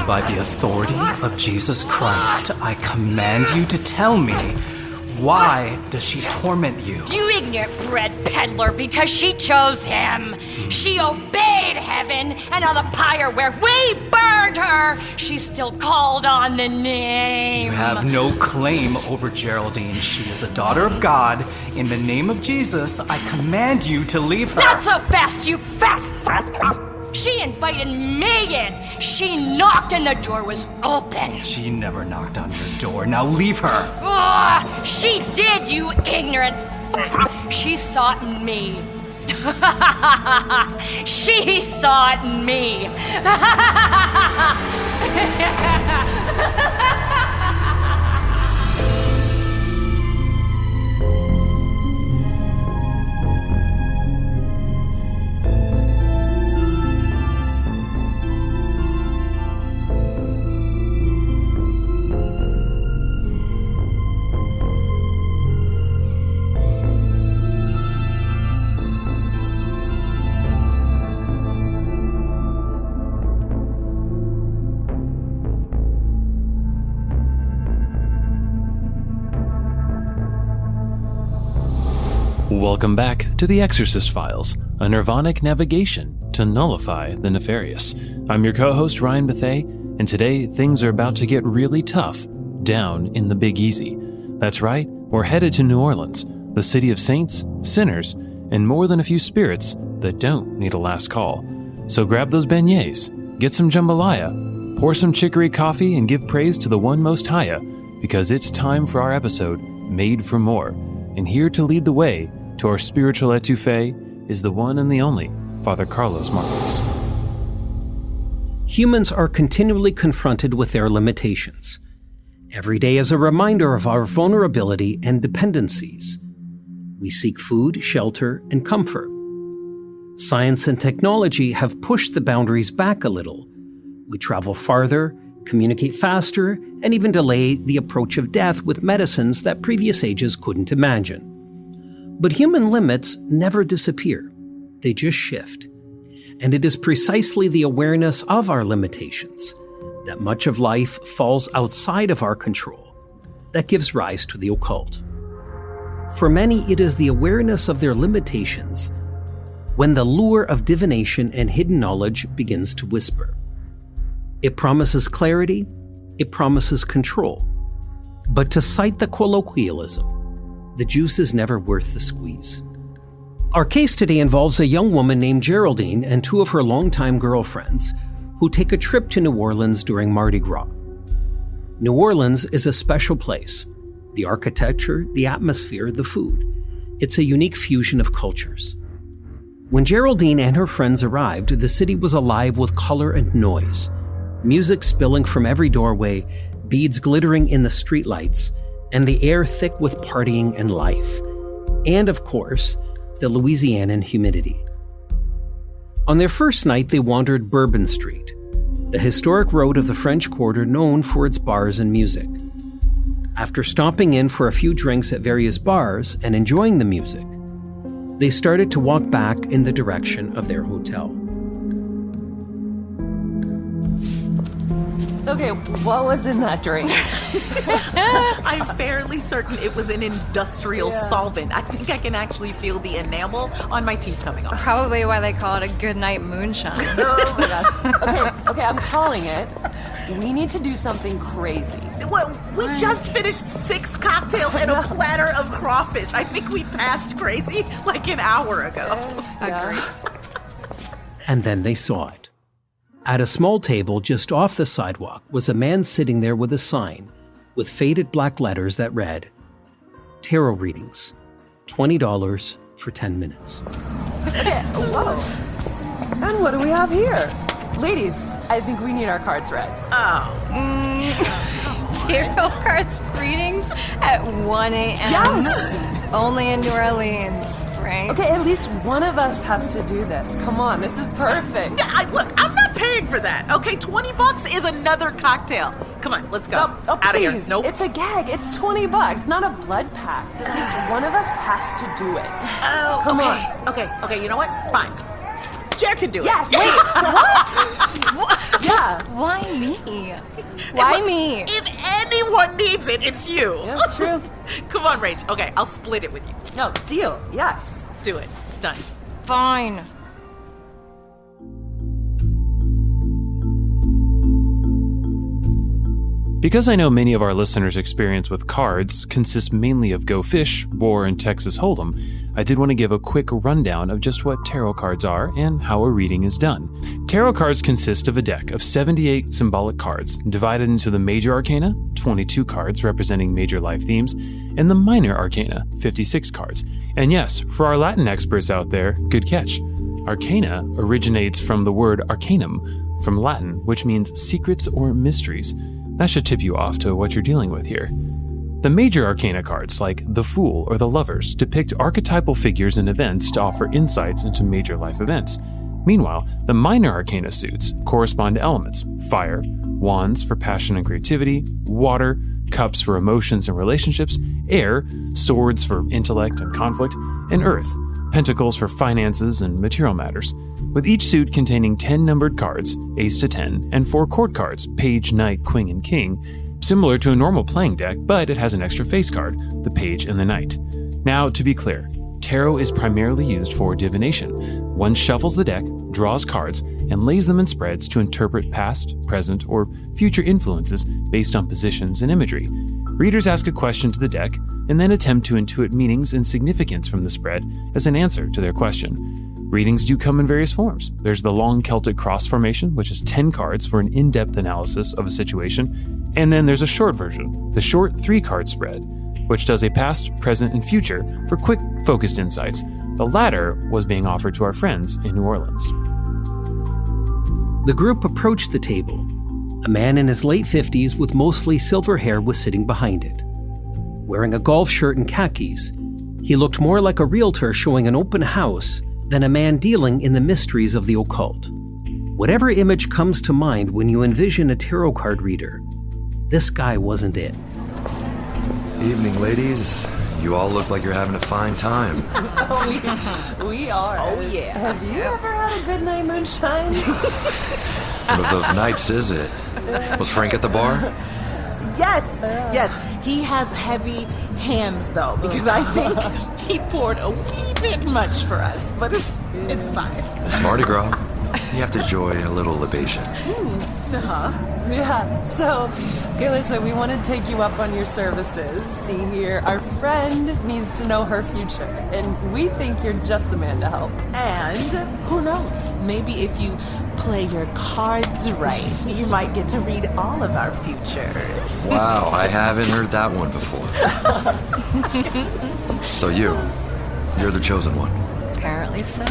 By the authority of Jesus Christ, I command you to tell me, why does she torment you? You ignorant bread peddler, because she chose him. She obeyed heaven, and on the pyre where we burned her, she still called on the name. You have no claim over Geraldine. She is a daughter of God. In the name of Jesus, I command you to leave her. Not so fast, you fat. She invited me in. She knocked and the door was open. She never knocked on your door. Now leave her. She did, you ignorant. She saw it in me. She saw it in me. Welcome back to The Exorcist Files, a nirvanic navigation to nullify the nefarious. I'm your co-host Ryan Bethea, and today things are about to get really tough down in the Big Easy. That's right, we're headed to New Orleans, the city of saints, sinners, and more than a few spirits that don't need a last call. So grab those beignets, get some jambalaya, pour some chicory coffee, and give praise to the one most high, because it's time for our episode, Made for More. And here to lead the way to our spiritual etouffee is the one and the only Father Carlos Marquez. Humans are continually confronted with their limitations. Every day is a reminder of our vulnerability and dependencies. We seek food, shelter, and comfort. Science and technology have pushed the boundaries back a little. We travel farther, communicate faster, and even delay the approach of death with medicines that previous ages couldn't imagine. But human limits never disappear. They just shift. And it is precisely the awareness of our limitations, that much of life falls outside of our control, that gives rise to the occult. For many, it is the awareness of their limitations when the lure of divination and hidden knowledge begins to whisper. It promises clarity, it promises control. But to cite the colloquialism, the juice is never worth the squeeze. Our case today involves a young woman named Geraldine and two of her longtime girlfriends who take a trip to New Orleans during Mardi Gras. New Orleans is a special place. The architecture, the atmosphere, the food. It's a unique fusion of cultures. When Geraldine and her friends arrived, the city was alive with color and noise. Music spilling from every doorway, beads glittering in the streetlights, and the air thick with partying and life. And of course, the Louisianan humidity. On their first night, they wandered Bourbon Street, the historic road of the French Quarter known for its bars and music. After stopping in for a few drinks at various bars and enjoying the music, they started to walk back in the direction of their hotel. Okay, what was in that drink? I'm fairly certain it was an industrial solvent. I think I can actually feel the enamel on my teeth coming off. Probably why they call it a goodnight moonshine. Oh my gosh. Okay, I'm calling it. We need to do something crazy. Well, we just finished 6 cocktails and a platter of crawfish. I think we passed crazy like an hour ago. Agreed. And then they saw it. At a small table just off the sidewalk was a man sitting there with a sign with faded black letters that read, "Tarot readings, $20 for 10 minutes. Whoa. And what do we have here? Ladies, I think we need our cards read. Tarot cards readings at 1 a.m. Yes! Only in New Orleans, right? Okay, at least one of us has to do this. Come on, this is perfect. Yeah, look, I'm not paying for that. Okay, $20 is another cocktail. Come on, let's go. Oh, Out of here. please. Nope. It's a gag. It's $20, not a blood pact. At least one of us has to do it. Oh, Come okay. on. Okay, you know what? Fine. Jer can do it. Yes. Wait, what? Yeah. Why me? Why me? If anyone needs it, it's you. Yeah, true. Come on, Rach. Okay, I'll split it with you. No, deal. Yes. Do it. It's done. Fine. Because I know many of our listeners' experience with cards consists mainly of Go Fish, War, and Texas Hold'em, I did want to give a quick rundown of just what tarot cards are and how a reading is done. Tarot cards consist of a deck of 78 symbolic cards, divided into the Major Arcana, 22 cards representing major life themes, and the Minor Arcana, 56 cards. And yes, for our Latin experts out there, good catch. Arcana originates from the word arcanum, from Latin, which means secrets or mysteries. That should tip you off to what you're dealing with here. The Major Arcana cards, like the Fool or the Lovers, depict archetypal figures and events to offer insights into major life events. Meanwhile, the Minor Arcana suits correspond to elements: fire, wands for passion and creativity, water, cups for emotions and relationships, air, swords for intellect and conflict, and earth, pentacles for finances and material matters, with each suit containing 10 numbered cards, ace to 10, and 4 court cards, page, knight, queen, and king, similar to a normal playing deck, but it has an extra face card, the page and the knight. Now, to be clear, tarot is primarily used for divination. One shuffles the deck, draws cards, and lays them in spreads to interpret past, present, or future influences based on positions and imagery. Readers ask a question to the deck, and then attempt to intuit meanings and significance from the spread as an answer to their question. Readings do come in various forms. There's the long Celtic cross formation, which is 10 cards for an in-depth analysis of a situation, and then there's a short version, the short 3-card spread, which does a past, present, and future for quick, focused insights. The latter was being offered to our friends in New Orleans. The group approached the table. A man in his late 50s with mostly silver hair was sitting behind it. Wearing a golf shirt and khakis, he looked more like a realtor showing an open house than a man dealing in the mysteries of the occult. Whatever image comes to mind when you envision a tarot card reader, this guy wasn't it. Evening, ladies. You all look like you're having a fine time. We are. Oh, yeah. Have you ever had a good night moonshine? One of those nights, is it? Was Frank at the bar? Yes. Yes. He has heavy hands, though, because I think he poured a wee bit much for us, but it's fine. It's Mardi Gras. You have to enjoy a little libation. Yeah. So, okay, listen, we want to take you up on your services. See here, our friend needs to know her future, and we think you're just the man to help. And who knows? Maybe if you play your cards right, you might get to read all of our futures. Wow, I haven't heard that one before. So you're the chosen one. Apparently so.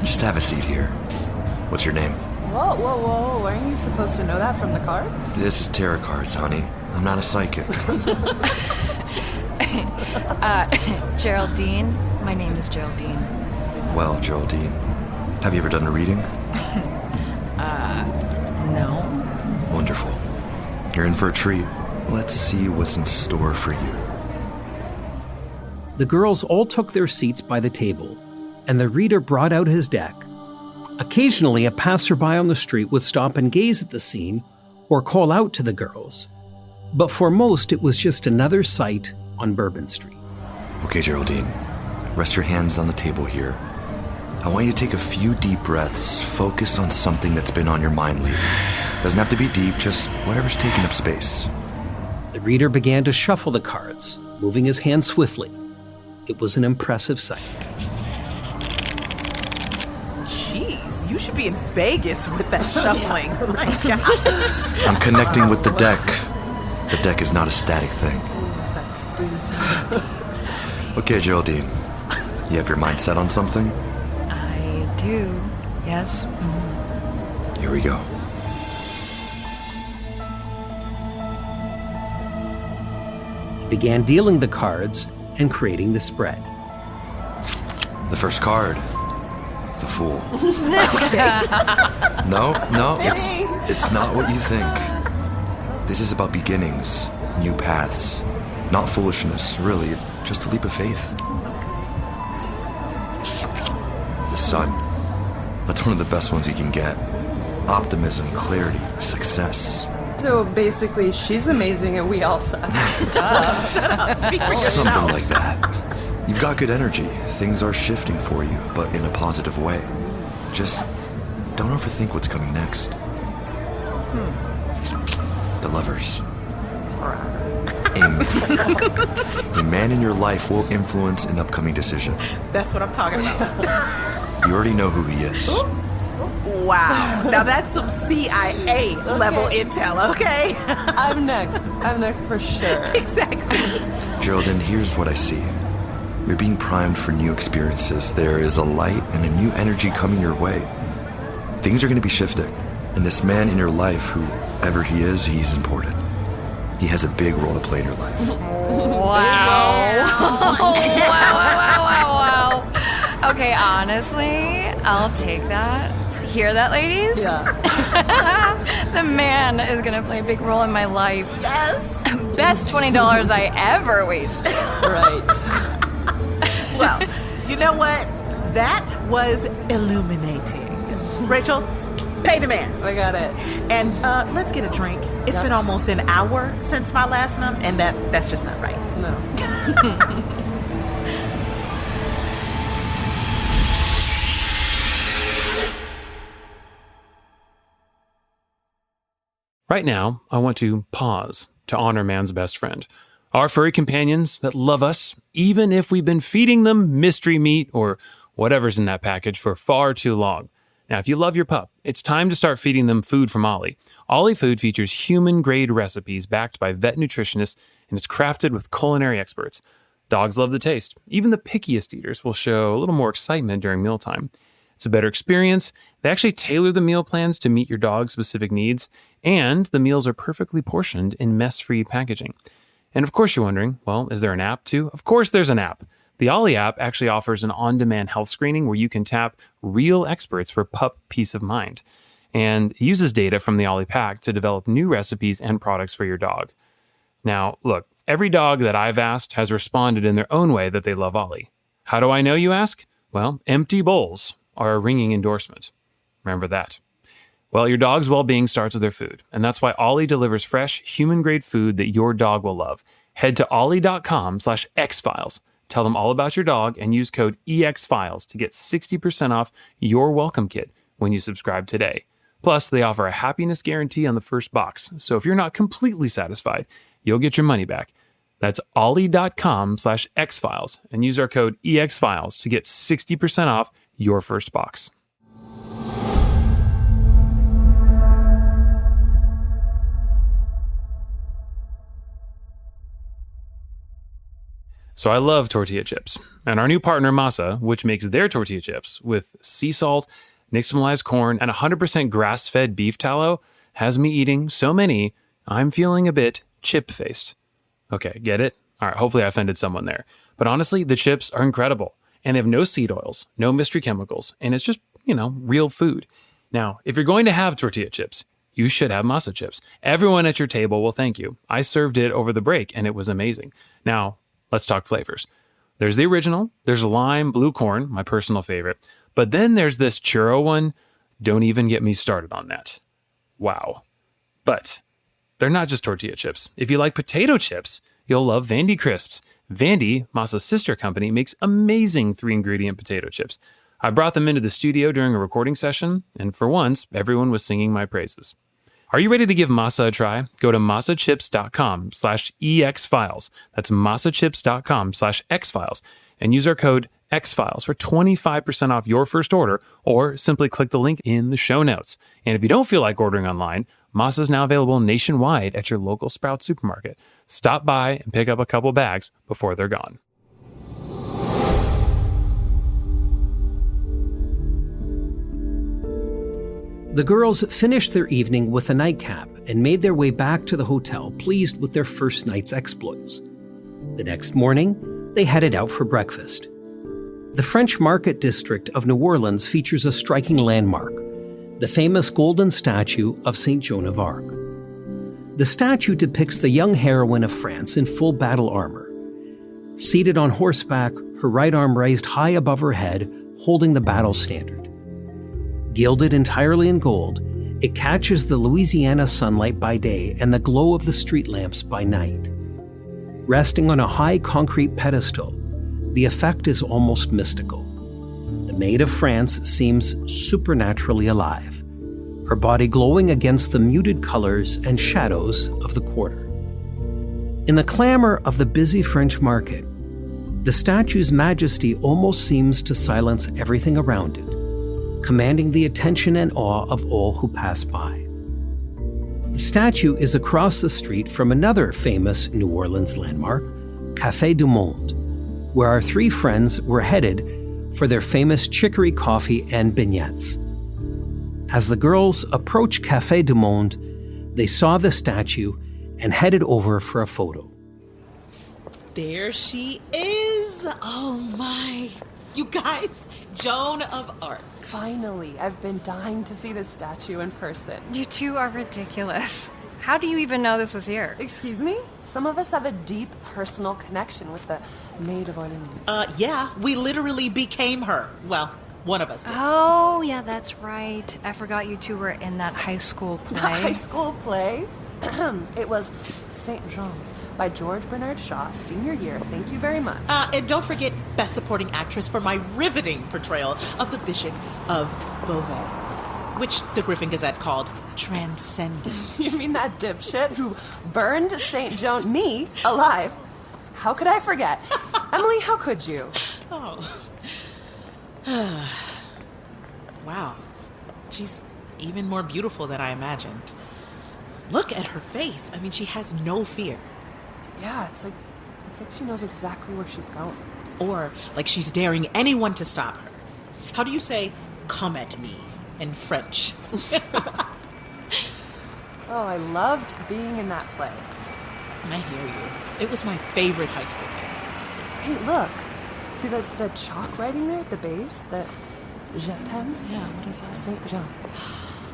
Just have a seat here. What's your name? Whoa. Aren't you supposed to know that from the cards? This is tarot cards, honey. I'm not a psychic. Geraldine. My name is Geraldine. Well, Geraldine, have you ever done a reading? No. Wonderful. You're in for a treat. Let's see what's in store for you. The girls all took their seats by the table, and the reader brought out his deck. Occasionally, a passerby on the street would stop and gaze at the scene or call out to the girls. But for most, it was just another sight on Bourbon Street. Okay, Geraldine, rest your hands on the table here. I want you to take a few deep breaths, focus on something that's been on your mind lately. Doesn't have to be deep, just whatever's taking up space. The reader began to shuffle the cards, moving his hand swiftly. It was an impressive sight. Jeez, you should be in Vegas with that shuffling. Oh my God. I'm connecting with the deck. The deck is not a static thing. Okay, Geraldine, you have your mind set on something? I do, yes. Here we go. He began dealing the cards and creating the spread. The first card, the Fool. No, it's not what you think. This is about beginnings, new paths, not foolishness, really, just a leap of faith. The Sun, That's one of the best ones you can get. Optimism, clarity, success. So basically, she's amazing and we all suck. Speak for yourself. Something like that. You've got good energy. Things are shifting for you, but in a positive way. Just don't overthink what's coming next. The lovers. A man in your life will influence an upcoming decision. That's what I'm talking about. You already know who he is. Wow. Now that's some CIA level intel, okay? I'm next for sure. Exactly. Geraldine, here's what I see. You're being primed for new experiences. There is a light and a new energy coming your way. Things are going to be shifting. And this man in your life, whoever he is, he's important. He has a big role to play in your life. Wow. Wow. Okay, honestly, I'll take that. Hear that, ladies? Yeah. The man is going to play a big role in my life. Yes. Best $20 I ever wasted. Right. Well, you know what? That was illuminating. Rachel, pay the man. I got it. And let's get a drink. It's Yes. been almost an hour since my last number, and that's just not right. No. Right now, I want to pause to honor man's best friend. Our furry companions that love us, even if we've been feeding them mystery meat or whatever's in that package for far too long. Now, if you love your pup, it's time to start feeding them food from Ollie. Ollie Food features human-grade recipes backed by vet nutritionists, and it's crafted with culinary experts. Dogs love the taste. Even the pickiest eaters will show a little more excitement during mealtime. It's a better experience. They actually tailor the meal plans to meet your dog's specific needs, and the meals are perfectly portioned in mess-free packaging. And of course you're wondering, well, is there an app too? Of course there's an app. The Ollie app actually offers an on-demand health screening where you can tap real experts for pup peace of mind. And it uses data from the Ollie pack to develop new recipes and products for your dog. Now, look, every dog that I've asked has responded in their own way that they love Ollie. How do I know, you ask? Well, empty bowls are a ringing endorsement. Remember that. Well, your dog's well-being starts with their food, and that's why Ollie delivers fresh, human-grade food that your dog will love. Head to ollie.com/xfiles. Tell them all about your dog and use code EXFILES to get 60% off your welcome kit when you subscribe today. Plus, they offer a happiness guarantee on the first box, so if you're not completely satisfied, you'll get your money back. That's ollie.com/xfiles and use our code EXFILES to get 60% off your first box. So I love tortilla chips, and our new partner Masa, which makes their tortilla chips with sea salt, nixtamalized corn, and 100% grass-fed beef tallow, has me eating so many, I'm feeling a bit chip-faced. Okay, get it? All right, hopefully I offended someone there. But honestly, the chips are incredible, and they have no seed oils, no mystery chemicals, and it's just, real food. Now, if you're going to have tortilla chips, you should have Masa chips. Everyone at your table will thank you. I served it over the break, and it was amazing. Now, let's talk flavors. There's the original, there's lime, blue corn, my personal favorite, but then there's this churro one. Don't even get me started on that. Wow. But they're not just tortilla chips. If you like potato chips, you'll love Vandy Crisps. Vandy, Masa's sister company, makes amazing 3-ingredient potato chips. I brought them into the studio during a recording session, and for once, everyone was singing my praises. Are you ready to give Masa a try? Go to masachips.com/exfiles. That's masachips.com/xfiles and use our code XFiles for 25% off your first order, or simply click the link in the show notes. And if you don't feel like ordering online, Masa is now available nationwide at your local Sprouts supermarket. Stop by and pick up a couple bags before they're gone. The girls finished their evening with a nightcap and made their way back to the hotel, pleased with their first night's exploits. The next morning, they headed out for breakfast. The French Market District of New Orleans features a striking landmark, the famous golden statue of Saint Joan of Arc. The statue depicts the young heroine of France in full battle armor. Seated on horseback, her right arm raised high above her head, holding the battle standard. Gilded entirely in gold, it catches the Louisiana sunlight by day and the glow of the street lamps by night. Resting on a high concrete pedestal, the effect is almost mystical. The Maid of France seems supernaturally alive, her body glowing against the muted colors and shadows of the quarter. In the clamor of the busy French market, the statue's majesty almost seems to silence everything around it, commanding the attention and awe of all who pass by. The statue is across the street from another famous New Orleans landmark, Café du Monde, where our three friends were headed for their famous chicory coffee and beignets. As the girls approached Café du Monde, they saw the statue and headed over for a photo. There she is. Oh my. You guys, Joan of Arc. Finally, I've been dying to see this statue in person. You two are ridiculous. How do you even know this was here? Excuse me? Some of us have a deep personal connection with the Maid of Orleans. Yeah, we literally became her. Well, one of us did. Oh, yeah, that's right. I forgot you two were in that high school play. The high school play? It was Saint Jean by George Bernard Shaw, senior year. Thank you very much. And don't forget Best Supporting Actress for my riveting portrayal of the Bishop of Beauvais, which the Griffin Gazette called transcendent. You mean that dipshit who burned Saint Joan, me, alive? How could I forget? Emily, how could you? Oh. Wow. She's even more beautiful than I imagined. Look at her face. I mean, she has no fear. Yeah, it's like she knows exactly where she's going. Or like she's daring anyone to stop her. How do you say, come at me in French? Oh, I loved being in that play. I hear you. It was my favorite high school play. Hey, look. See the chalk writing there at the base? The Je t'aime? Yeah, what is that? Saint Jean.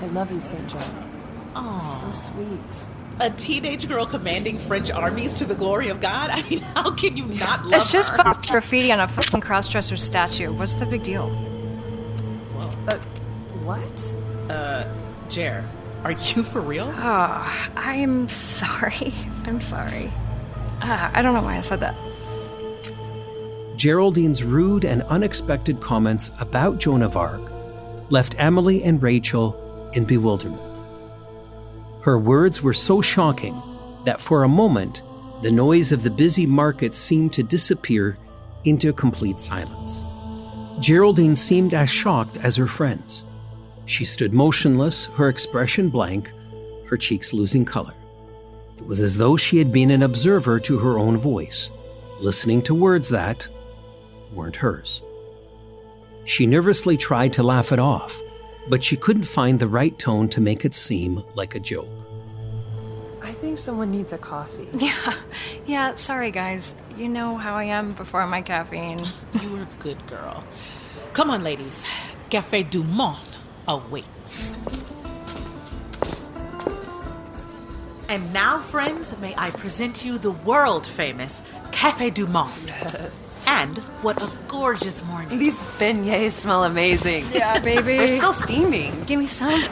I love you, Saint Jean. Oh, So sweet. a teenage girl commanding French armies to the glory of God? I mean, how can you not love It's just her? graffiti on a fucking cross-dresser statue. What's the big deal? What? Jer, are you for real? Oh, I'm sorry. I'm sorry. I don't know why I said that. Geraldine's rude and unexpected comments about Joan of Arc left Emily and Rachel in bewilderment. Her words were so shocking that for a moment, the noise of the busy market seemed to disappear into complete silence. Geraldine seemed as shocked as her friends. She stood motionless, her expression blank, her cheeks losing color. It was as though she had been an observer to her own voice, listening to words that weren't hers. She nervously tried to laugh it off, but she couldn't find the right tone to make it seem like a joke. I think someone needs a coffee. Yeah, sorry guys. You know how I am before my caffeine. You were a good girl. Come on, ladies. Café du Monde awaits. And now, friends, may I present you the world-famous Café du Monde. Yes. And what a gorgeous morning. These beignets smell amazing. Yeah, baby. They're still steaming. Give me some.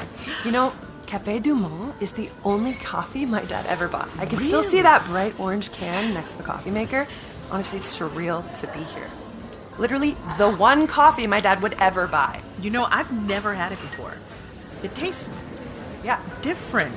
You know, Café du Monde is the only coffee my dad ever bought. I can still see that bright orange can next to the coffee maker. Honestly, it's surreal to be here. Literally the one coffee my dad would ever buy. You know, I've never had it before. It tastes different.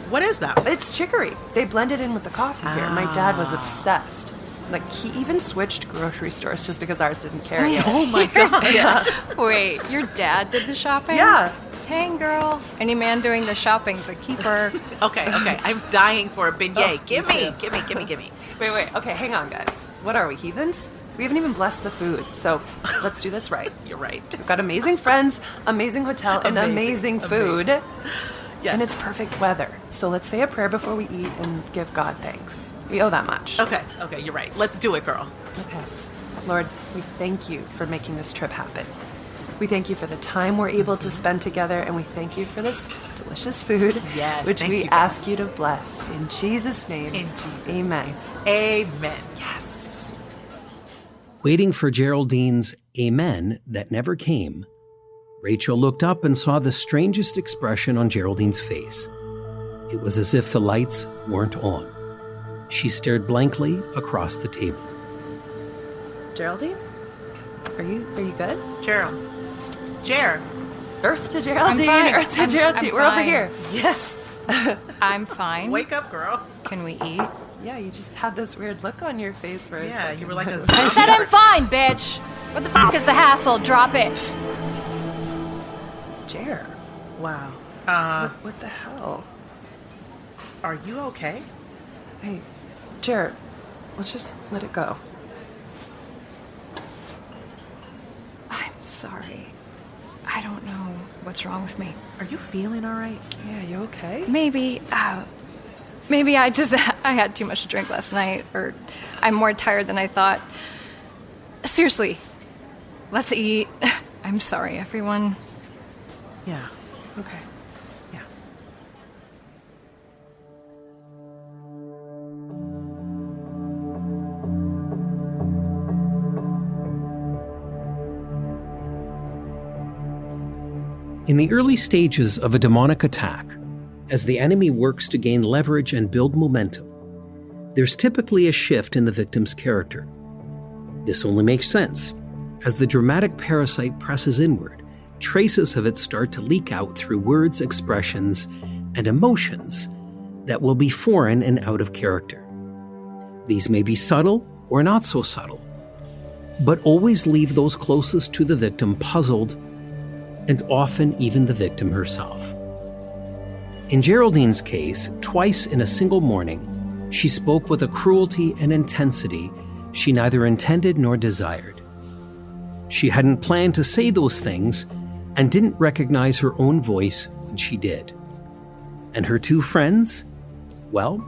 What is that? It's chicory. They blend it in with the coffee here. My dad was obsessed. Like, he even switched grocery stores just because ours didn't carry it. Oh my God. Yeah. Wait, your dad did the shopping? Yeah. Dang, girl. Any man doing the shopping's a keeper. Okay. I'm dying for a beignet. Oh, Give me me. Wait. Okay, hang on, guys. What are we, heathens? We haven't even blessed the food, so let's do this right. You're right. We've got amazing friends, amazing hotel, and amazing food. Yes. And it's perfect weather. So let's say a prayer before we eat and give God thanks. We owe that much. Okay, you're right. Let's do it, girl. Okay. Lord, we thank you for making this trip happen. We thank you for the time we're able to spend together, and we thank you for this delicious food, Yes, which thank we you, God. ask you to bless. In Jesus' name, In Jesus' amen. Amen. Yes. Waiting for Geraldine's amen that never came Rachel looked up and saw the strangest expression on Geraldine's face. It was as if the lights weren't on. She stared blankly across the table. Geraldine? Are you good? Gerald. Ger. Earth to Geraldine. I'm fine. Earth to I'm Geraldine. We're over fine. here. Yes. I'm fine. Wake up, girl. Can we eat? Yeah, you just had this weird look on your face for a Yeah, second. you were like a I said I'm fine, bitch. What the fuck is the hassle? Drop it. Jer. Wow. What the hell? Are you okay? Hey, Jer, let's just let it go. I'm sorry. I don't know what's wrong with me. Are you feeling all right? Yeah, you okay? Maybe I had too much to drink last night, or I'm more tired than I thought. Seriously, let's eat. I'm sorry, everyone. Yeah. Okay. Yeah. In the early stages of a demonic attack, as the enemy works to gain leverage and build momentum, there's typically a shift in the victim's character. This only makes sense. As the dramatic parasite presses inward, traces of it start to leak out through words, expressions, and emotions that will be foreign and out of character. These may be subtle or not so subtle, but always leave those closest to the victim puzzled, and often even the victim herself. In Geraldine's case, twice in a single morning, she spoke with a cruelty and intensity she neither intended nor desired. She hadn't planned to say those things and didn't recognize her own voice when she did. And her two friends? Well,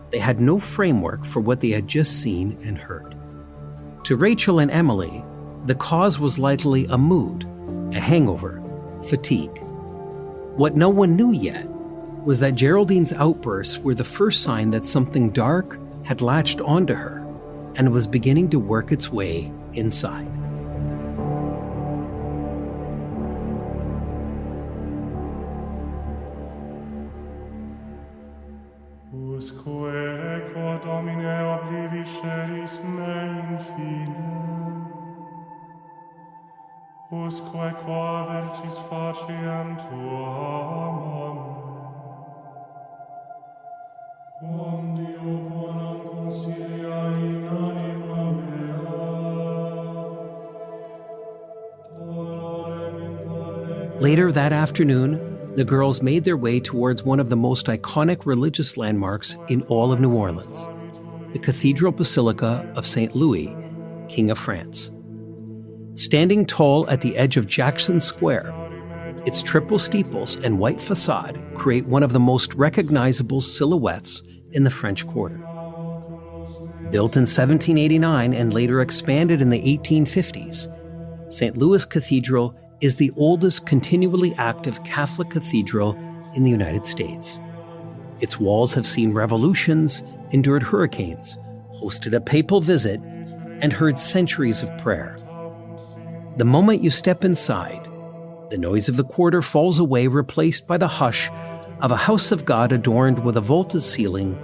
they had no framework for what they had just seen and heard. To Rachel and Emily, the cause was likely a mood, a hangover, fatigue. What no one knew yet was that Geraldine's outbursts were the first sign that something dark had latched onto her and was beginning to work its way inside. Usque quo Domine oblivisceris me in fine, usque quo avertis faciem tuam amen. Quam Dio bonam consilia in anima mea, dolorem in carne. Later that afternoon, the girls made their way towards one of the most iconic religious landmarks in all of New Orleans, the Cathedral Basilica of St. Louis, King of France. Standing tall at the edge of Jackson Square, its triple steeples and white facade create one of the most recognizable silhouettes in the French Quarter. Built in 1789 and later expanded in the 1850s, St. Louis Cathedral is the oldest continually active Catholic cathedral in the United States. Its walls have seen revolutions, endured hurricanes, hosted a papal visit, and heard centuries of prayer. The moment you step inside, the noise of the quarter falls away, replaced by the hush of a house of God adorned with a vaulted ceiling,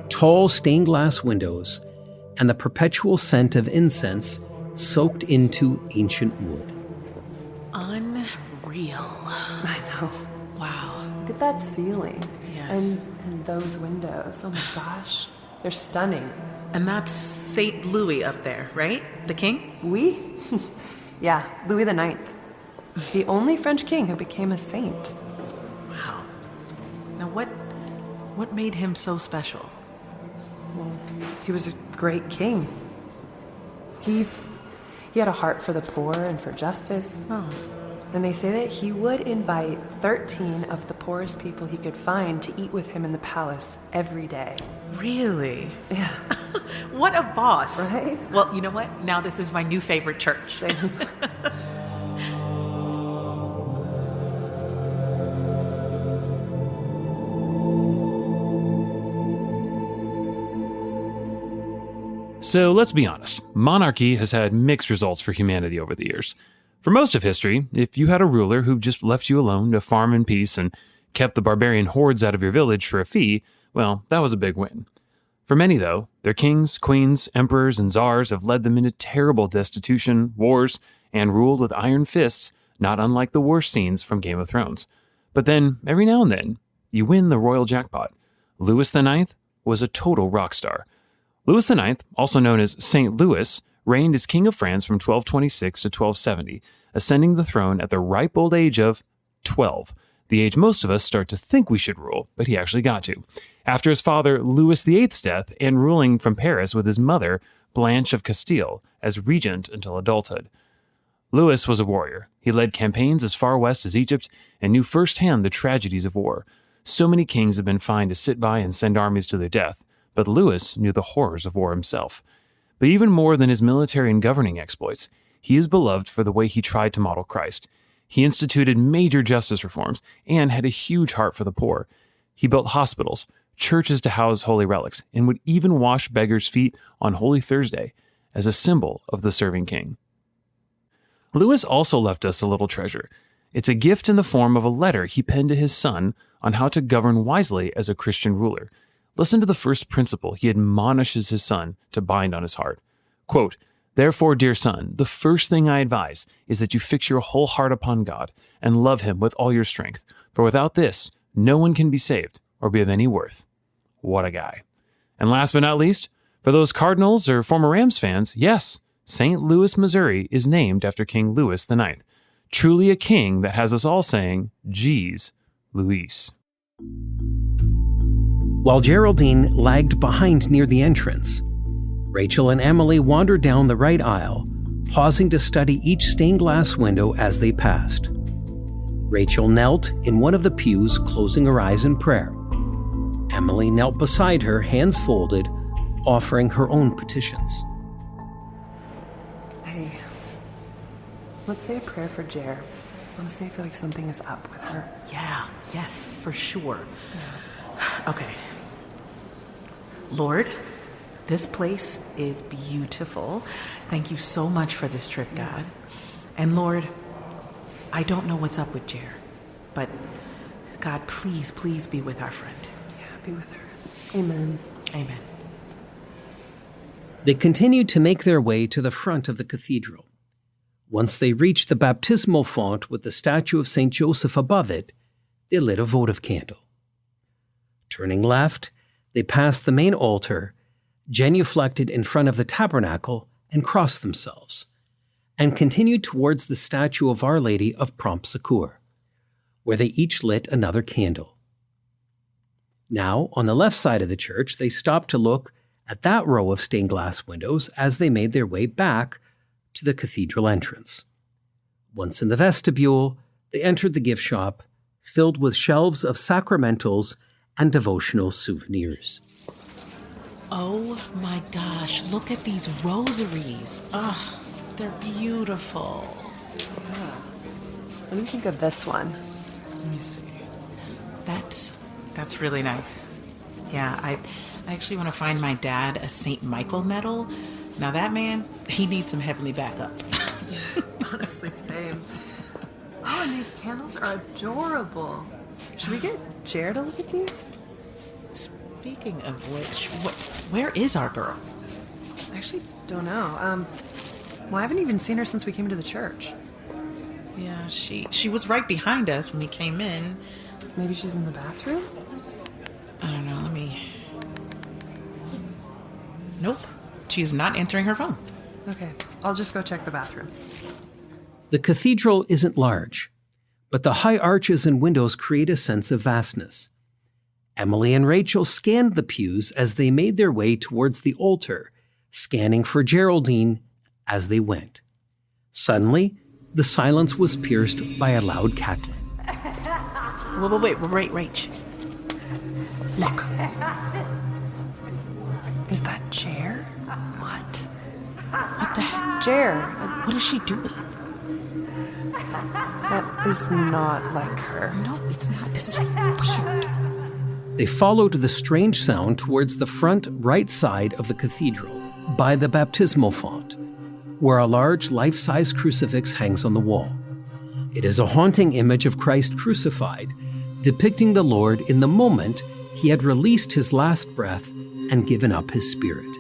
tall stained glass windows, and the perpetual scent of incense soaked into ancient wood. Unreal. I know. Wow. Look at that ceiling. Yes. And those windows. Oh my gosh. They're stunning. And that's St. Louis up there, right? The king? Oui? Yeah, Louis IX. The only French king who became a saint. Wow. Now what made him so special? Well, he was a great king. He had a heart for the poor and for justice. Oh. And they say that he would invite 13 of the poorest people he could find to eat with him in the palace every day. Really? Yeah. What a boss. Right? Well, you know what? Now this is my new favorite church. So let's be honest, monarchy has had mixed results for humanity over the years. For most of history, if you had a ruler who just left you alone to farm in peace and kept the barbarian hordes out of your village for a fee, well, that was a big win. For many, though, their kings, queens, emperors, and czars have led them into terrible destitution, wars, and ruled with iron fists, not unlike the worst scenes from Game of Thrones. But then, every now and then, you win the royal jackpot. Louis IX was a total rock star. Louis IX, also known as Saint Louis, reigned as King of France from 1226 to 1270, ascending the throne at the ripe old age of 12, the age most of us start to think we should rule, but he actually got to. After his father Louis VIII's death and ruling from Paris with his mother, Blanche of Castile, as regent until adulthood. Louis was a warrior. He led campaigns as far west as Egypt and knew firsthand the tragedies of war. So many kings have been fine to sit by and send armies to their death, but Louis knew the horrors of war himself. But even more than his military and governing exploits, he is beloved for the way he tried to model Christ. He instituted major justice reforms and had a huge heart for the poor. He built hospitals, churches to house holy relics, and would even wash beggars' feet on Holy Thursday as a symbol of the serving king. Louis also left us a little treasure. It's a gift in the form of a letter he penned to his son on how to govern wisely as a Christian ruler. Listen to the first principle he admonishes his son to bind on his heart. Quote, "Therefore, dear son, the first thing I advise is that you fix your whole heart upon God and love him with all your strength. For without this, no one can be saved or be of any worth." What a guy. And last but not least, for those Cardinals or former Rams fans, yes, St. Louis, Missouri is named after King Louis IX. Truly a king that has us all saying, "Geez, Louis." While Geraldine lagged behind near the entrance, Rachel and Emily wandered down the right aisle, pausing to study each stained glass window as they passed. Rachel knelt in one of the pews, closing her eyes in prayer. Emily knelt beside her, hands folded, offering her own petitions. Hey, let's say a prayer for Jer. Honestly, I feel like something is up with her. Yeah, yes, for sure. Okay. Lord, this place is beautiful. Thank you so much for this trip, God. And Lord, I don't know what's up with Jer, but God, please, please be with our friend. Yeah, be with her. Amen. Amen. They continued to make their way to the front of the cathedral. Once they reached the baptismal font with the statue of St. Joseph above it, they lit a votive candle. Turning left, they passed the main altar, genuflected in front of the tabernacle and crossed themselves, and continued towards the statue of Our Lady of Prompt Succor, where they each lit another candle. Now, on the left side of the church, they stopped to look at that row of stained glass windows as they made their way back to the cathedral entrance. Once in the vestibule, they entered the gift shop, filled with shelves of sacramentals and devotional souvenirs. Oh my gosh, look at these rosaries. Ah, they're beautiful. What do you think of this one? Let me see. That's really nice. Yeah, I actually want to find my dad a St. Michael medal. Now that man, he needs some heavenly backup. Honestly, same. Oh, and these candles are adorable. Should we get Jer to look at these? Speaking of which, where is our girl? I actually don't know. Well, I haven't even seen her since we came to the church. Yeah, she was right behind us when we came in. Maybe she's in the bathroom? I don't know, Nope, she's not answering her phone. Okay, I'll just go check the bathroom. The cathedral isn't large, but the high arches and windows create a sense of vastness. Emily and Rachel scanned the pews as they made their way towards the altar, scanning for Geraldine as they went. Suddenly, the silence was pierced by a loud cackling. Wait, Rach. Look. Is that Jer? What? What the heck? Jer. What is she doing? That is not like her. No, it's not. This is weird. They followed the strange sound towards the front right side of the cathedral, by the baptismal font, where a large life-size crucifix hangs on the wall. It is a haunting image of Christ crucified, depicting the Lord in the moment he had released his last breath and given up his spirit.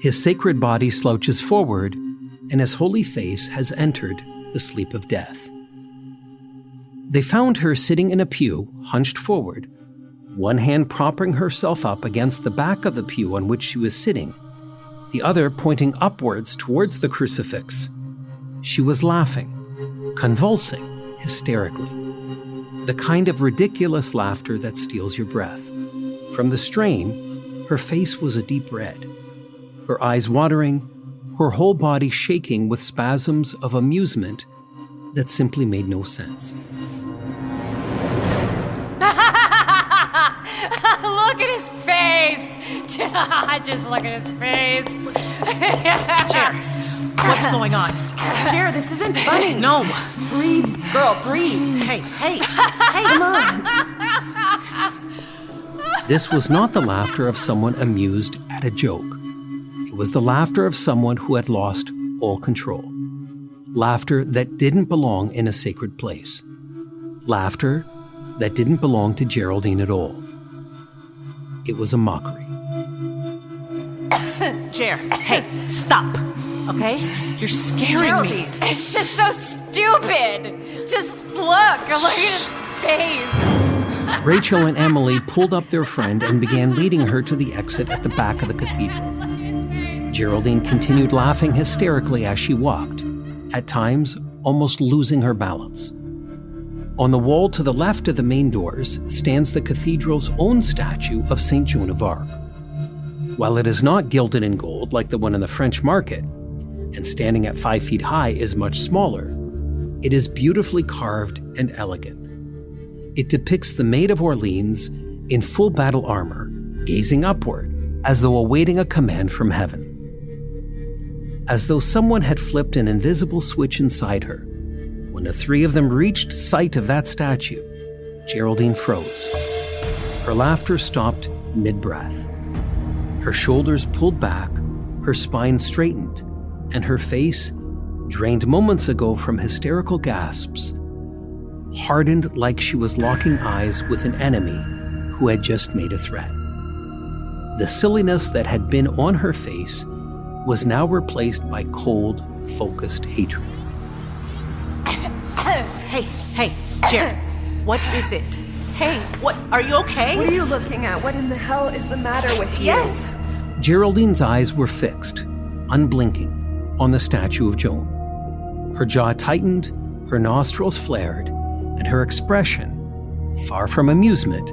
His sacred body slouches forward, and his holy face has entered the sleep of death. They found her sitting in a pew, hunched forward, one hand propping herself up against the back of the pew on which she was sitting, the other pointing upwards towards the crucifix. She was laughing, convulsing hysterically, the kind of ridiculous laughter that steals your breath. From the strain, her face was a deep red, her eyes watering, her whole body shaking with spasms of amusement that simply made no sense. Look at his face. Just look at his face. Jer, what's going on? Jer, this isn't funny. No. Breathe, girl, breathe. Hey, Come on. This was not the laughter of someone amused at a joke. It was the laughter of someone who had lost all control. Laughter that didn't belong in a sacred place. Laughter that didn't belong to Geraldine at all. It was a mockery. Jer, hey, stop. Okay? You're scaring me. It's just so stupid. Just look at his face. Rachel and Emily pulled up their friend and began leading her to the exit at the back of the cathedral. Geraldine continued laughing hysterically as she walked, at times almost losing her balance. On the wall to the left of the main doors stands the cathedral's own statue of St. Joan of Arc. While it is not gilded in gold like the one in the French market, and standing at 5 feet high is much smaller, it is beautifully carved and elegant. It depicts the Maid of Orleans in full battle armor, gazing upward as though awaiting a command from heaven. As though someone had flipped an invisible switch inside her, when the three of them reached sight of that statue, Geraldine froze. Her laughter stopped mid-breath. Her shoulders pulled back, her spine straightened, and her face, drained moments ago from hysterical gasps, hardened like she was locking eyes with an enemy who had just made a threat. The silliness that had been on her face was now replaced by cold, focused hatred. Hey, Jer, what is it? Hey, what, are you okay? What are you looking at? What in the hell is the matter with you? Yes. Geraldine's eyes were fixed, unblinking, on the statue of Joan. Her jaw tightened, her nostrils flared, and her expression, far from amusement,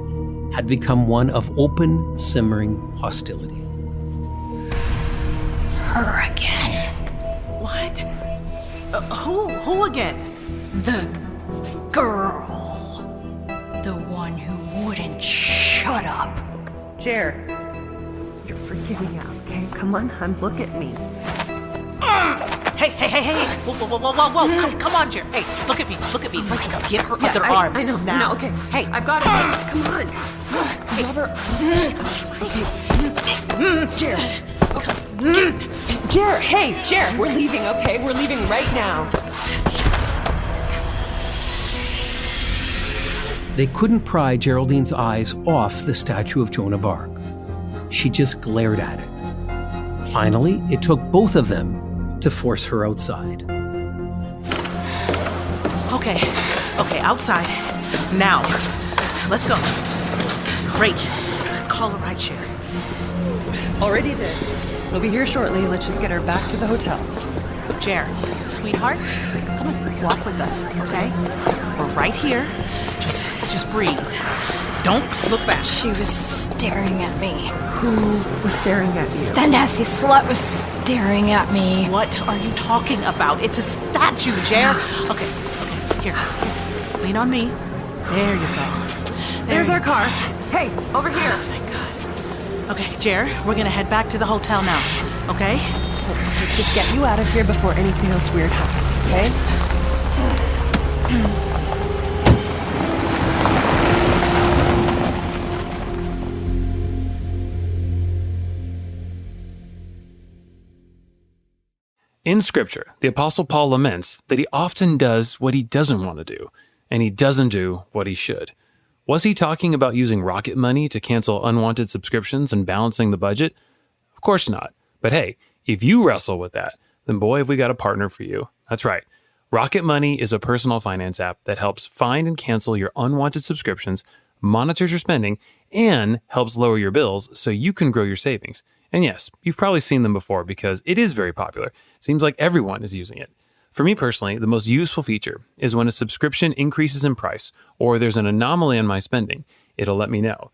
had become one of open, simmering hostility. Her again. What? Who again? The girl. The one who wouldn't shut up. Jer, you're freaking me out, okay? Come on, hon, look at me. Hey. Whoa. Come on, Jer. Hey, look at me. Let's go get her other arm. I know, now. okay. Hey. I've got it. Come on. You have her. Okay. Jer, hey, Jer, we're leaving, okay? We're leaving right now. They couldn't pry Geraldine's eyes off the statue of Joan of Arc. She just glared at it. Finally, it took both of them to force her outside. Okay, outside. Now, let's go. Great. Call a rideshare. Already did. We'll be here shortly. Let's just get her back to the hotel. Jer, sweetheart, come on, walk with us, okay? We're right here. Just breathe. Don't look back. She was staring at me. Who was staring at you? The nasty slut was staring at me. What are you talking about? It's a statue, Jer. Okay, here. Lean on me. There you go. There's our car. Hey, over here. Oh, thank God. Okay, Jer, we're gonna head back to the hotel now, okay? Let's just get you out of here before anything else weird happens, okay? In Scripture, the Apostle Paul laments that he often does what he doesn't want to do, and he doesn't do what he should. Was he talking about using rocket money to cancel unwanted subscriptions and balancing the budget? Of course not. But hey, if you wrestle with that, then boy, have we got a partner for you. That's right. Rocket Money is a personal finance app that helps find and cancel your unwanted subscriptions, monitors your spending, and helps lower your bills so you can grow your savings. And yes, you've probably seen them before because it is very popular. Seems like everyone is using it. For me personally, the most useful feature is when a subscription increases in price or there's an anomaly in my spending, it'll let me know.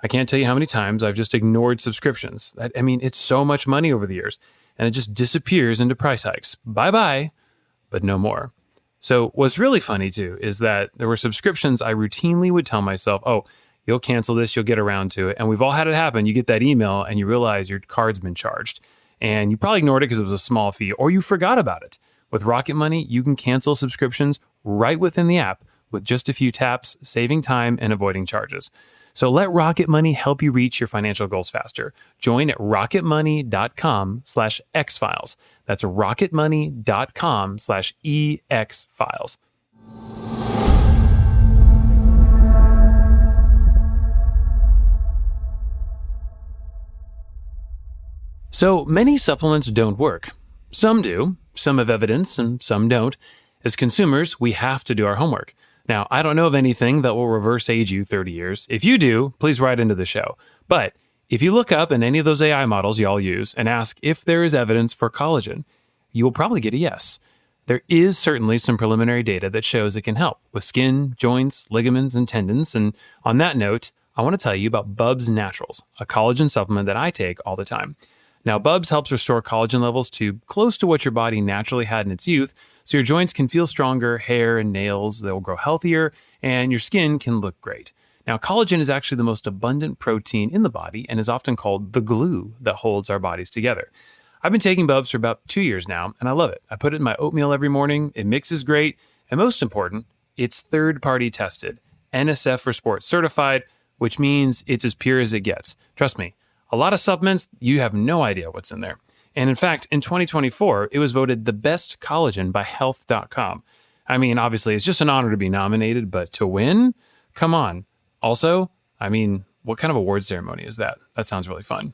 I can't tell you how many times I've just ignored subscriptions. It's so much money over the years, and it just disappears into price hikes. Bye-bye, but no more. So what's really funny too is that there were subscriptions I routinely would tell myself, oh, you'll cancel this, you'll get around to it. And we've all had it happen. You get that email and you realize your card's been charged. And you probably ignored it because it was a small fee or you forgot about it. With Rocket Money, you can cancel subscriptions right within the app with just a few taps, saving time and avoiding charges. So let Rocket Money help you reach your financial goals faster. Join at rocketmoney.com/xfiles. That's rocketmoney.com/exfiles. So many supplements don't work. Some do, some have evidence, and some don't. As consumers, we have to do our homework. Now, I don't know of anything that will reverse age you 30 years. If you do, please write into the show. But if you look up in any of those AI models y'all use and ask if there is evidence for collagen, you will probably get a yes. There is certainly some preliminary data that shows it can help with skin, joints, ligaments, and tendons. And on that note, I want to tell you about Bubs Naturals, a collagen supplement that I take all the time. Now, Bubs helps restore collagen levels to close to what your body naturally had in its youth, so your joints can feel stronger, hair and nails, they'll grow healthier, and your skin can look great. Now, collagen is actually the most abundant protein in the body and is often called the glue that holds our bodies together. I've been taking Bubs for about 2 years now, and I love it. I put it in my oatmeal every morning, it mixes great, and most important, it's third-party tested, NSF for Sports certified, which means it's as pure as it gets. Trust me. A lot of supplements, you have no idea what's in there. And in fact, in 2024, it was voted the best collagen by health.com. Obviously, it's just an honor to be nominated, but to win? Come on. Also, what kind of award ceremony is that? That sounds really fun.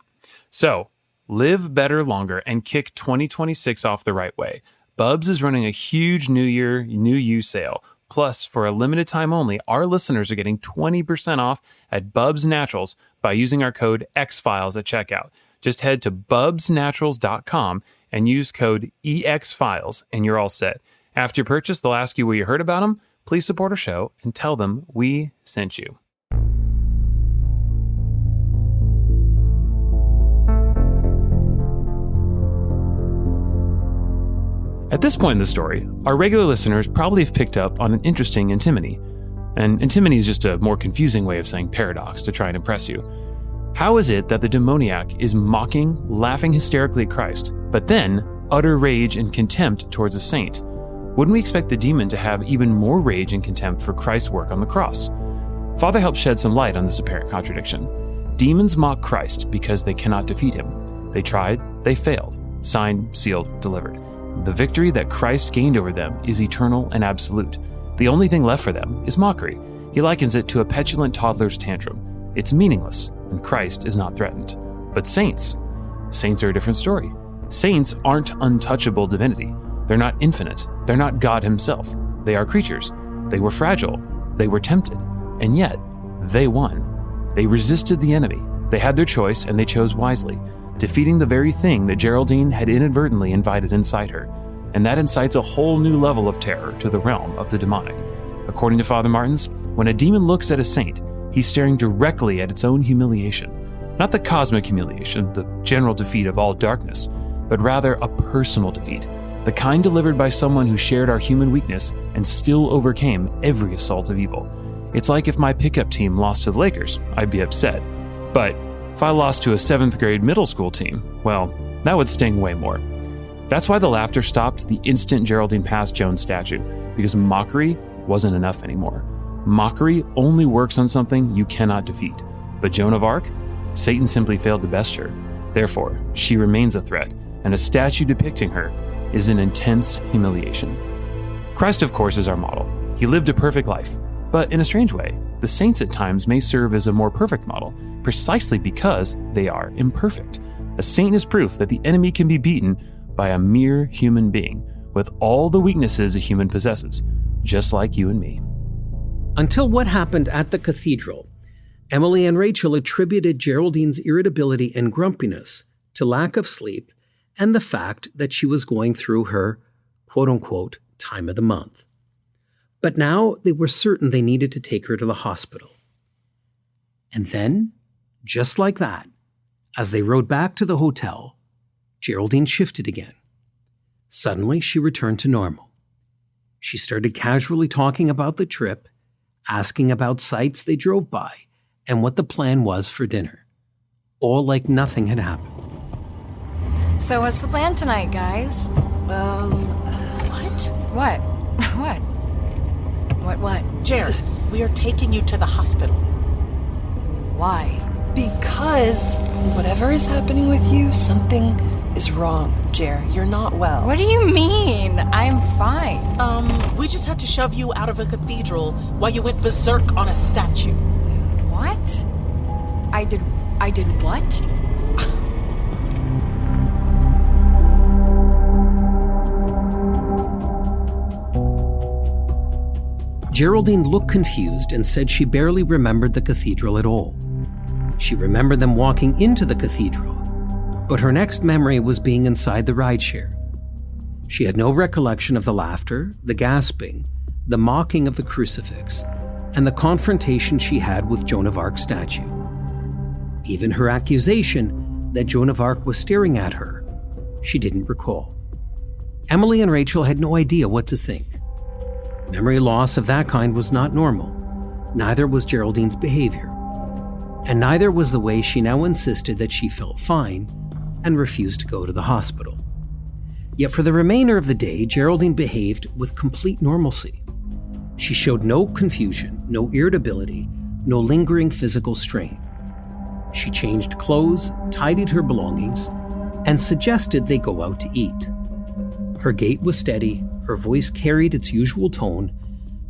So, live better longer and kick 2026 off the right way. Bubs is running a huge New Year, New You sale. Plus, for a limited time only, our listeners are getting 20% off at Bubs Naturals by using our code XFiles at checkout. Just head to bubsnaturals.com and use code EXFiles and you're all set. After your purchase, they'll ask you where you heard about them. Please support our show and tell them we sent you. At this point in the story, our regular listeners probably have picked up on an interesting antinomy. And antinomy is just a more confusing way of saying paradox to try and impress you. How is it that the demoniac is mocking, laughing hysterically at Christ, but then utter rage and contempt towards a saint? Wouldn't we expect the demon to have even more rage and contempt for Christ's work on the cross? Father helps shed some light on this apparent contradiction. Demons mock Christ because they cannot defeat him. They tried, they failed. Signed, sealed, delivered. The victory that Christ gained over them is eternal and absolute. The only thing left for them is mockery. He likens it to a petulant toddler's tantrum. It's meaningless, and Christ is not threatened. But saints are a different story. Saints aren't untouchable divinity. They're not infinite. They're not God himself. They are creatures. They were fragile. They were tempted. And yet, they won. They resisted the enemy. They had their choice, and they chose wisely, defeating the very thing that Geraldine had inadvertently invited inside her. And that incites a whole new level of terror to the realm of the demonic. According to Father Martins, when a demon looks at a saint, he's staring directly at its own humiliation. Not the cosmic humiliation, the general defeat of all darkness, but rather a personal defeat, the kind delivered by someone who shared our human weakness and still overcame every assault of evil. It's like if my pickup team lost to the Lakers, I'd be upset. But if I lost to a 7th grade middle school team, well, that would sting way more. That's why the laughter stopped the instant Geraldine passed Joan's statue, because mockery wasn't enough anymore. Mockery only works on something you cannot defeat. But Joan of Arc? Satan simply failed to best her. Therefore, she remains a threat, and a statue depicting her is an intense humiliation. Christ, of course, is our model. He lived a perfect life. But in a strange way, the saints at times may serve as a more perfect model, precisely because they are imperfect. A saint is proof that the enemy can be beaten by a mere human being with all the weaknesses a human possesses, just like you and me. Until what happened at the cathedral, Emily and Rachel attributed Geraldine's irritability and grumpiness to lack of sleep and the fact that she was going through her quote-unquote time of the month. But now they were certain they needed to take her to the hospital. And then, just like that, as they rode back to the hotel, Geraldine shifted again. Suddenly, she returned to normal. She started casually talking about the trip, asking about sites they drove by, and what the plan was for dinner. All like nothing had happened. So what's the plan tonight, guys? What? What? What? Jer, we are taking you to the hospital. Why? Because whatever is happening with you, something is wrong, Jer. You're not well. What do you mean? I'm fine. We just had to shove you out of a cathedral while you went berserk on a statue. What? I did what? Geraldine looked confused and said she barely remembered the cathedral at all. She remembered them walking into the cathedral, but her next memory was being inside the rideshare. She had no recollection of the laughter, the gasping, the mocking of the crucifix, and the confrontation she had with Joan of Arc's statue. Even her accusation that Joan of Arc was staring at her, she didn't recall. Emily and Rachel had no idea what to think. Memory loss of that kind was not normal. Neither was Geraldine's behavior. And neither was the way she now insisted that she felt fine and refused to go to the hospital. Yet for the remainder of the day, Geraldine behaved with complete normalcy. She showed no confusion, no irritability, no lingering physical strain. She changed clothes, tidied her belongings, and suggested they go out to eat. Her gait was steady, her voice carried its usual tone,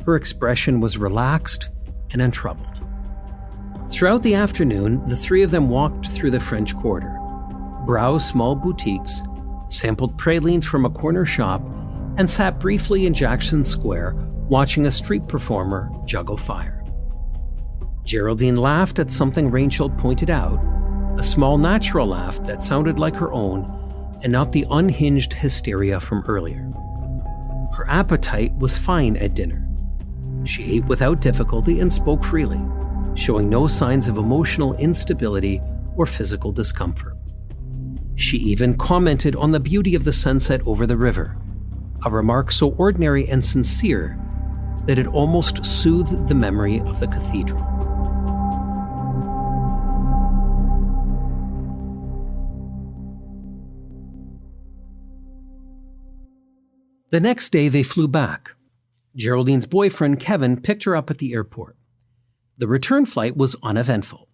her expression was relaxed and untroubled. Throughout the afternoon, the three of them walked through the French Quarter, browsed small boutiques, sampled pralines from a corner shop, and sat briefly in Jackson Square watching a street performer juggle fire. Geraldine laughed at something Rachel pointed out, a small natural laugh that sounded like her own and not the unhinged hysteria from earlier. Her appetite was fine at dinner. She ate without difficulty and spoke freely, showing no signs of emotional instability or physical discomfort. She even commented on the beauty of the sunset over the river, a remark so ordinary and sincere that it almost soothed the memory of the cathedral. The next day, they flew back. Geraldine's boyfriend, Kevin, picked her up at the airport. The return flight was uneventful,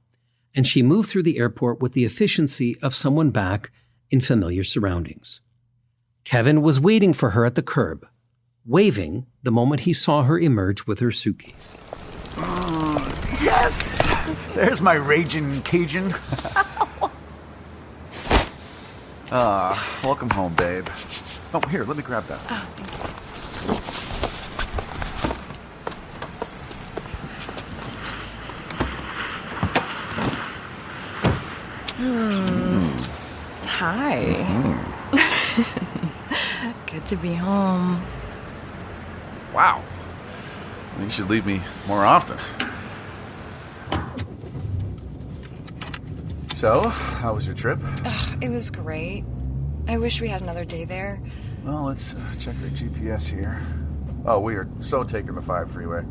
and she moved through the airport with the efficiency of someone back in familiar surroundings. Kevin was waiting for her at the curb, waving the moment he saw her emerge with her suitcase. Yes! There's my raging Cajun. Welcome home, babe. Oh, here, let me grab that. Oh, thank you. Hi. Good to be home. Wow. You should leave me more often. So, how was your trip? It was great. I wish we had another day there. Well, let's check our GPS here. Oh, we are so taking the 5 freeway.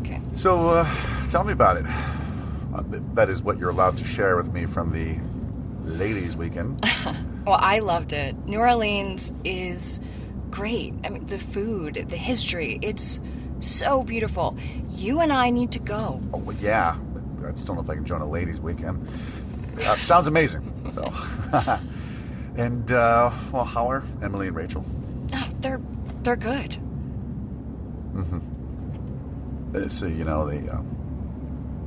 Okay. So, tell me about it. That is what you're allowed to share with me from the ladies' weekend. Well, I loved it. New Orleans is great. I mean, the food, the history, it's so beautiful. You and I need to go. Oh, well, yeah. I just don't know if I can join a ladies' weekend. Sounds amazing, though. And, well, how are Emily and Rachel? Oh, they're good. So, you know,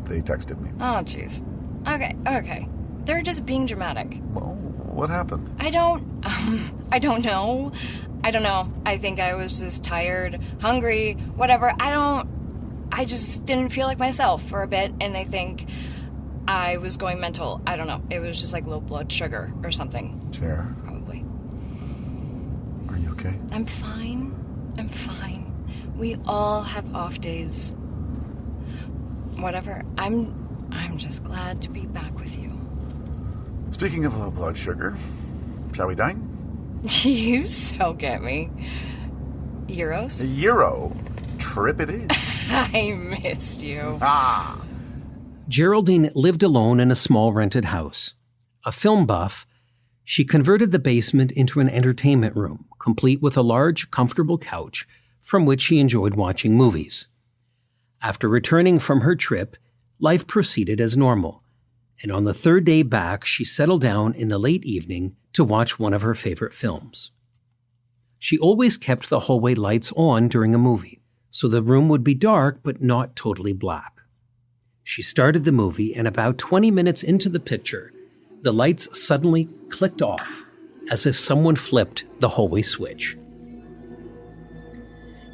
they texted me. Oh, jeez. Okay. They're just being dramatic. Well, what happened? I don't know. I think I was just tired, hungry, whatever. I just didn't feel like myself for a bit, and they think I was going mental. I don't know. It was just like low blood sugar or something. Chair. Probably. Are you okay? I'm fine. We all have off days. Whatever. I'm just glad to be back with you. Speaking of low blood sugar, shall we dine? You so get me. Euros? A Euro trip it is. I missed you. Geraldine lived alone in a small rented house. A film buff, she converted the basement into an entertainment room, complete with a large, comfortable couch from which she enjoyed watching movies. After returning from her trip, life proceeded as normal, and on the third day back, she settled down in the late evening to watch one of her favorite films. She always kept the hallway lights on during a movie, so the room would be dark but not totally black. She started the movie, and about 20 minutes into the picture, the lights suddenly clicked off, as if someone flipped the hallway switch.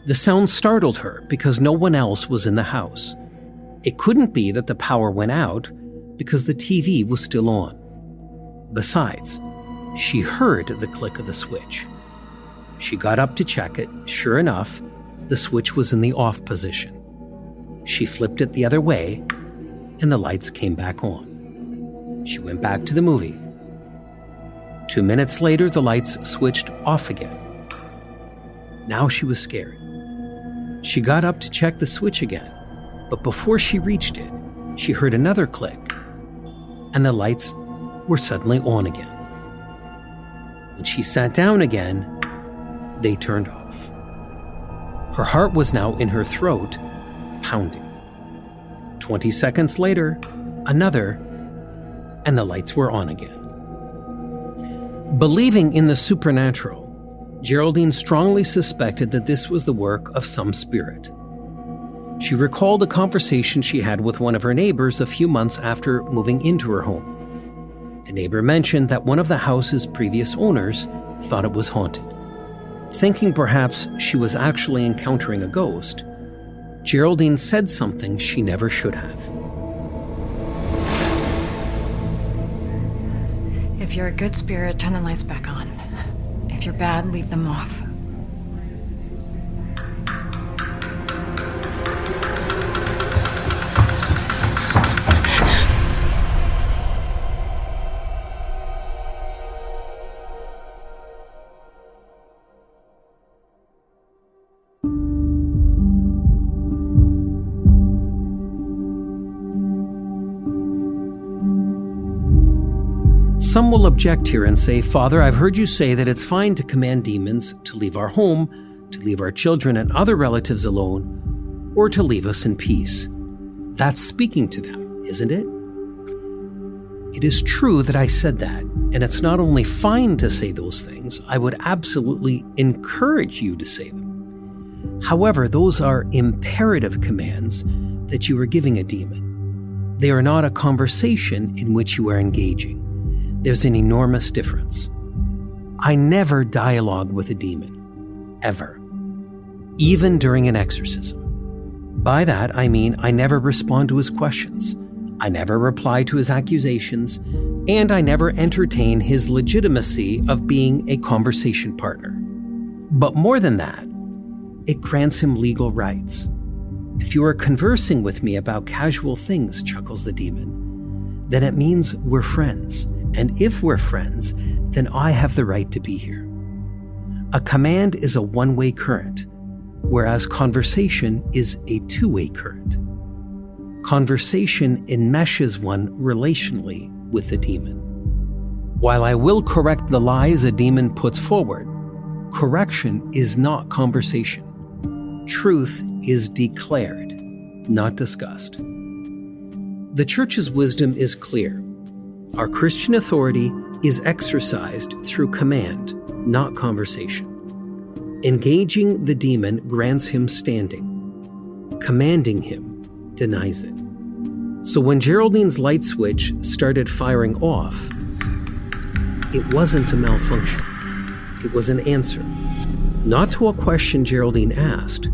The sound startled her because no one else was in the house. It couldn't be that the power went out because the TV was still on. Besides, she heard the click of the switch. She got up to check it. Sure enough, the switch was in the off position. She flipped it the other way, and the lights came back on. She went back to the movie. 2 minutes later, the lights switched off again. Now she was scared. She got up to check the switch again, but before she reached it, she heard another click, and the lights were suddenly on again. When she sat down again, they turned off. Her heart was now in her throat, pounding. 20 seconds later, another, and the lights were on again. Believing in the supernatural, Geraldine strongly suspected that this was the work of some spirit. She recalled a conversation she had with one of her neighbors a few months after moving into her home. The neighbor mentioned that one of the house's previous owners thought it was haunted. Thinking perhaps she was actually encountering a ghost, Geraldine said something she never should have. If you're a good spirit, turn the lights back on. If you're bad, leave them off. Some will object here and say, "Father, I've heard you say that it's fine to command demons to leave our home, to leave our children and other relatives alone, or to leave us in peace." That's speaking to them, isn't it? It is true that I said that, and it's not only fine to say those things, I would absolutely encourage you to say them. However, those are imperative commands that you are giving a demon. They are not a conversation in which you are engaging. There's an enormous difference. I never dialogue with a demon, ever, even during an exorcism. By that, I mean I never respond to his questions, I never reply to his accusations, and I never entertain his legitimacy of being a conversation partner. But more than that, it grants him legal rights. If you are conversing with me about casual things, chuckles the demon, then it means we're friends. And if we're friends, then I have the right to be here. A command is a one-way current, whereas conversation is a two-way current. Conversation enmeshes one relationally with the demon. While I will correct the lies a demon puts forward, correction is not conversation. Truth is declared, not discussed. The Church's wisdom is clear. Our Christian authority is exercised through command, not conversation. Engaging the demon grants him standing. Commanding him denies it. So when Geraldine's light switch started firing off, it wasn't a malfunction. It was an answer, not to a question Geraldine asked,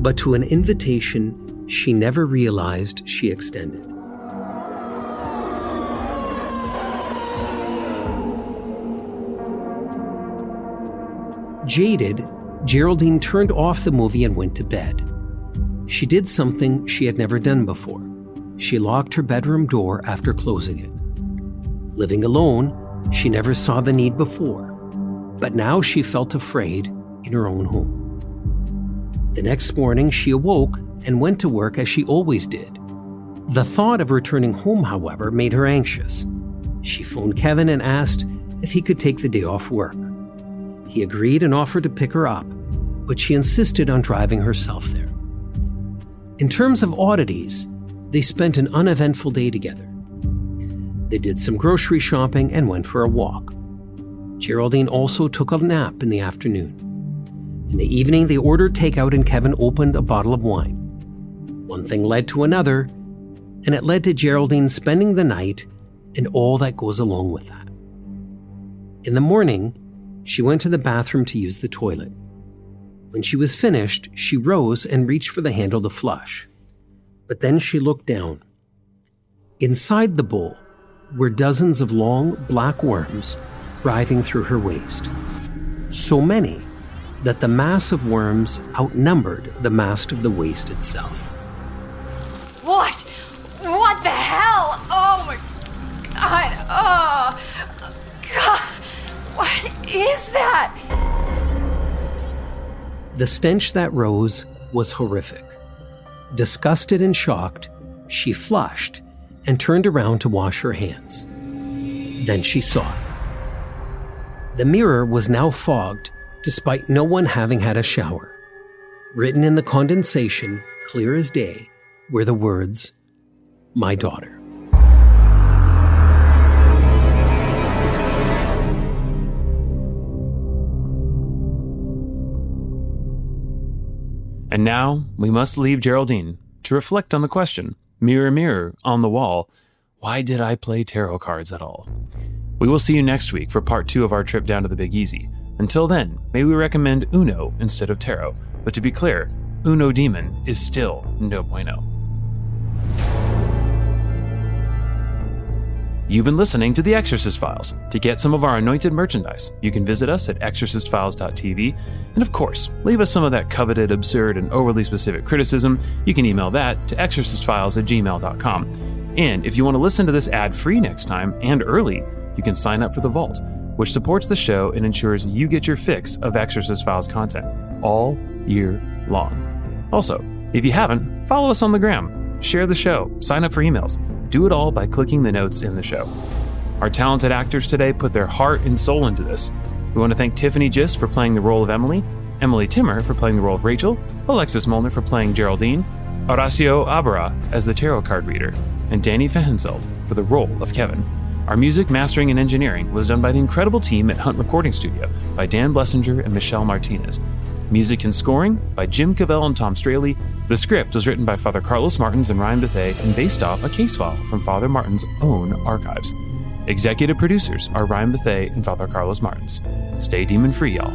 but to an invitation she never realized she extended. Jaded, Geraldine turned off the movie and went to bed. She did something she had never done before. She locked her bedroom door after closing it. Living alone, she never saw the need before, but now she felt afraid in her own home. The next morning, she awoke and went to work as she always did. The thought of returning home, however, made her anxious. She phoned Kevin and asked if he could take the day off work. He agreed and offered to pick her up, but she insisted on driving herself there. In terms of oddities, they spent an uneventful day together. They did some grocery shopping and went for a walk. Geraldine also took a nap in the afternoon. In the evening, they ordered takeout and Kevin opened a bottle of wine. One thing led to another, and it led to Geraldine spending the night and all that goes along with that. In the morning, she went to the bathroom to use the toilet. When she was finished, she rose and reached for the handle to flush. But then she looked down. Inside the bowl were dozens of long, black worms writhing through her waist. So many that the mass of worms outnumbered the mass of the waist itself. What? What the hell? Oh my God. Oh, God. What is that? The stench that rose was horrific. Disgusted and shocked, she flushed and turned around to wash her hands. Then she saw it. The mirror was now fogged, despite no one having had a shower. Written in the condensation, clear as day, were the words, "My daughter." And now we must leave Geraldine to reflect on the question, mirror, mirror on the wall, why did I play tarot cards at all? We will see you next week for part 2 of our trip down to the Big Easy. Until then, may we recommend Uno instead of tarot. But to be clear, Uno Demon is still no bueno. You've been listening to The Exorcist Files. To get some of our anointed merchandise, you can visit us at exorcistfiles.tv. And of course, leave us some of that coveted, absurd, and overly specific criticism. You can email that to exorcistfiles@gmail.com. And if you want to listen to this ad-free next time and early, you can sign up for The Vault, which supports the show and ensures you get your fix of Exorcist Files content all year long. Also, if you haven't, follow us on the gram, share the show, sign up for emails. Do it all by clicking the notes in the show. Our talented actors today put their heart and soul into this. We want to thank Tiffany Gist for playing the role of Emily, Emily Timmer for playing the role of Rachel, Alexis Molnar for playing Geraldine, Horacio Abara as the tarot card reader, and Danny Fahenzeld for the role of Kevin. Our music, mastering, and engineering was done by the incredible team at Hunt Recording Studio by Dan Blessinger and Michelle Martinez. Music and scoring by Jim Cavell and Tom Straley. The script was written by Father Carlos Martins and Ryan Bethay and based off a case file from Father Martin's own archives. Executive producers are Ryan Bethay and Father Carlos Martins. Stay demon-free, y'all.